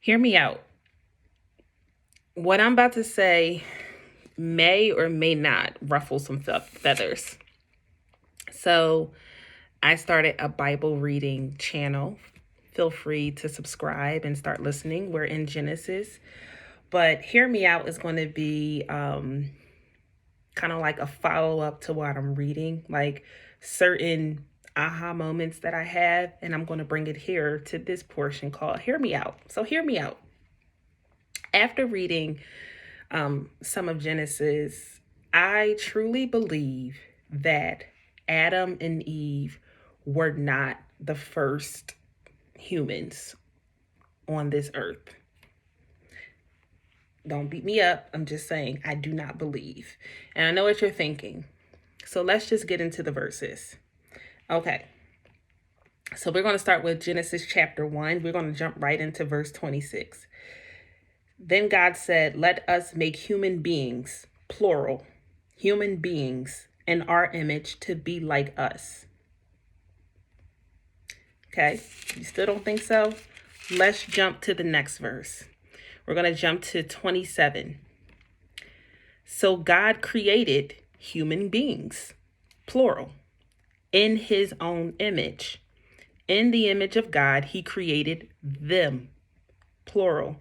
Hear me out. What I'm about to say may or may not ruffle some feathers. So, I started a Bible reading channel. Feel free to subscribe and start listening. We're in Genesis. But Hear Me Out is going to be kind of like a follow up to what I'm reading, like certain aha moments that I have. And I'm going to bring it here to this portion called Hear Me Out. So, hear me out. After reading some of Genesis, I truly believe that Adam and Eve were not the first humans on this earth. Don't beat me up. I'm just saying I do not believe. And I know what you're thinking. So let's just get into the verses. Okay. So we're going to start with Genesis chapter 1. We're going to jump right into verse 26. Then God said, "Let us make human beings, plural, human beings, in our image to be like us." Okay, you still don't think so? Let's jump to the next verse. We're going to jump to 27. So God created human beings, plural, in his own image. In the image of God, he created them, plural,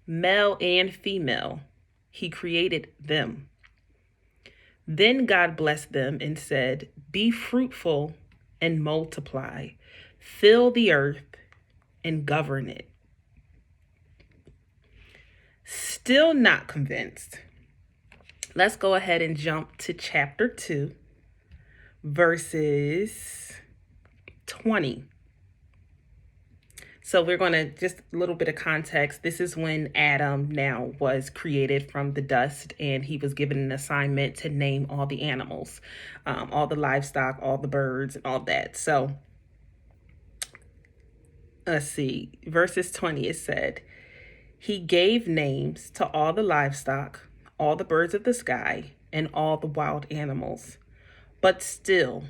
male and female. He created them. Then God blessed them and said, "Be fruitful and multiply, fill the earth and govern it." Still not convinced. Let's go ahead and jump to chapter 2, verses 20. So we're going to, just a little bit of context. This is when Adam now was created from the dust, and he was given an assignment to name all the animals, all the livestock, all the birds, and all that. So let's see, verses 20, it said, "He gave names to all the livestock, all the birds of the sky, and all the wild animals. But still,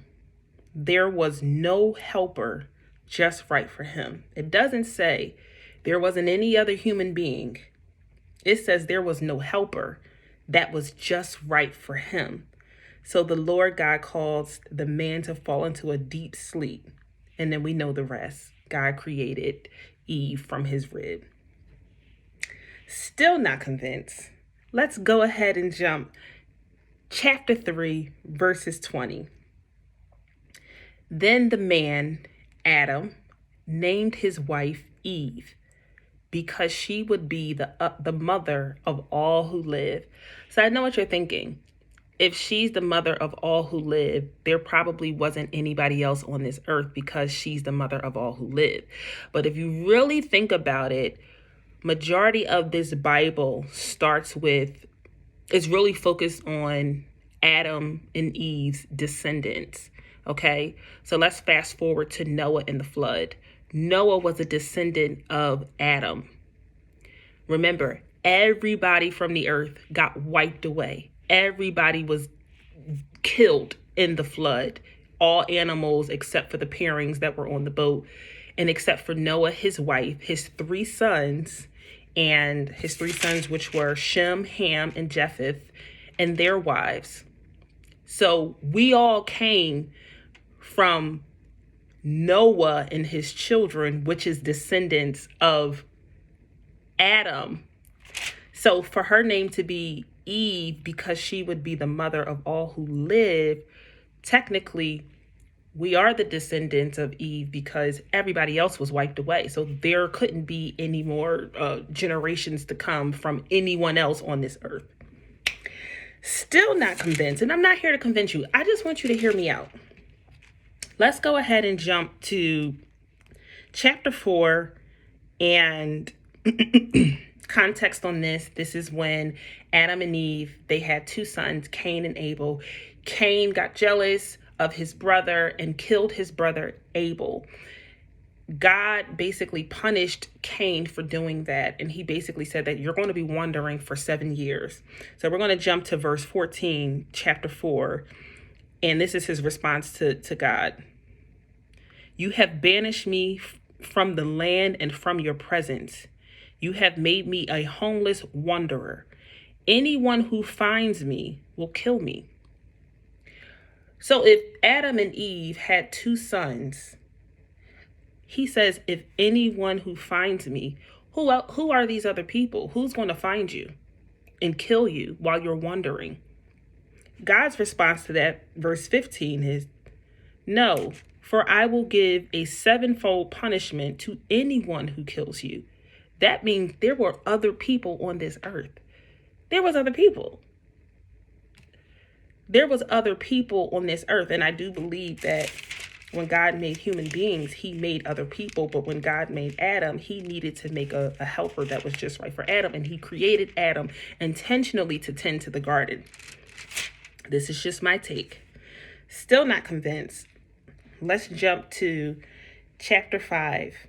there was no helper just right for him." It doesn't say there wasn't any other human being. It says there was no helper that was just right for him. So the Lord God caused the man to fall into a deep sleep. And then we know the rest. God created Eve from his rib. Still not convinced. Let's go ahead and jump. Chapter 3, verses 20. Then the man, Adam, named his wife Eve because she would be the mother of all who live. So I know what you're thinking. If she's the mother of all who live, there probably wasn't anybody else on this earth because she's the mother of all who live. But if you really think about it, majority of this Bible starts with, it's really focused on Adam and Eve's descendants. Okay, so let's fast forward to Noah and the flood. Noah was a descendant of Adam. Remember, everybody from the earth got wiped away. Everybody was killed in the flood. All animals except for the pairings that were on the boat, and except for Noah, his wife, his three sons, which were Shem, Ham, and Japheth, and their wives. So we all came from Noah and his children, which is descendants of Adam. So for her name to be Eve, because she would be the mother of all who live, technically we are the descendants of Eve because everybody else was wiped away. So there couldn't be any more generations to come from anyone else on this earth. Still not convinced. And I'm not here to convince you. I just want you to hear me out. Let's go ahead and jump to chapter 4 and context on this. This is when Adam and Eve, they had two sons, Cain and Abel. Cain got jealous of his brother and killed his brother Abel. God basically punished Cain for doing that. And he basically said that you're going to be wandering for 7 years. So we're going to jump to verse 14, chapter 4. And this is his response to God. "You have banished me from the land and from your presence. You have made me a homeless wanderer. Anyone who finds me will kill me. So if Adam and Eve had two sons, he says, if anyone who finds me, who are these other people? Who's going to find you and kill you while you're wandering? God's response to that, verse 15, is no, for I will give a sevenfold punishment to anyone who kills you. That means there were other people on this earth. There was other people. There was other people on this earth. And I do believe that when God made human beings, he made other people. But when God made Adam, he needed to make a helper that was just right for Adam. And he created Adam intentionally to tend to the garden. This is just my take. Still not convinced. Let's jump to chapter 5.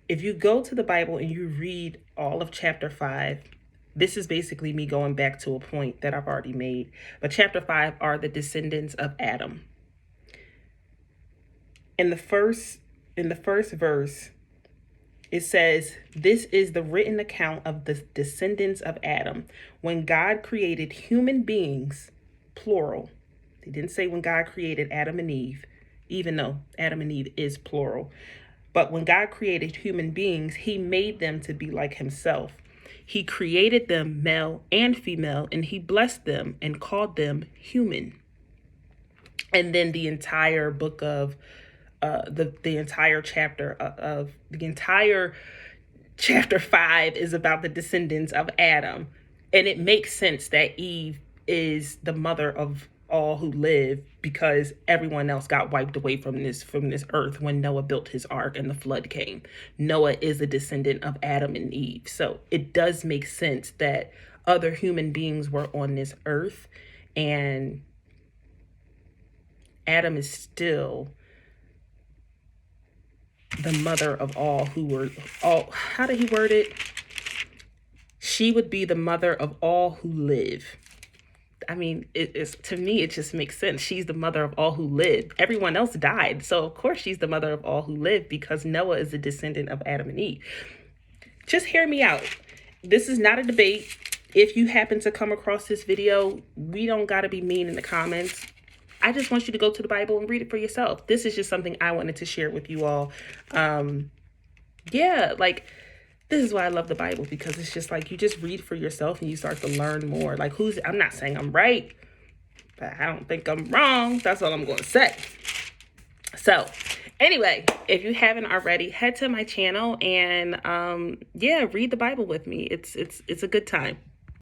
If you go to the Bible and you read all of chapter 5, this is basically me going back to a point that I've already made. But chapter 5 are the descendants of Adam. In the first verse, it says, this is the written account of the descendants of Adam. When God created human beings, plural. He didn't say when God created Adam and Eve, even though Adam and Eve is plural. But when God created human beings, he made them to be like himself. He created them male and female, and he blessed them and called them human. And then the entire book of the entire chapter of the entire chapter 5 is about the descendants of Adam. And it makes sense that Eve is the mother of all who live, because everyone else got wiped away from this earth when Noah built his ark and the flood came. Noah is a descendant of Adam and Eve. So it does make sense that other human beings were on this earth, and Adam is still the mother of all who were all, how did he word it? She would be the mother of all who live. I mean, to me, it just makes sense. She's the mother of all who lived. Everyone else died. So, of course, she's the mother of all who lived, because Noah is a descendant of Adam and Eve. Just hear me out. This is not a debate. If you happen to come across this video, we don't got to be mean in the comments. I just want you to go to the Bible and read it for yourself. This is just something I wanted to share with you all. Yeah, like, this is why I love the Bible, because it's just like you just read for yourself and you start to learn more. Like, I'm not saying I'm right, but I don't think I'm wrong. That's all I'm going to say. So anyway, if you haven't already, head to my channel and yeah, read the Bible with me. It's a good time.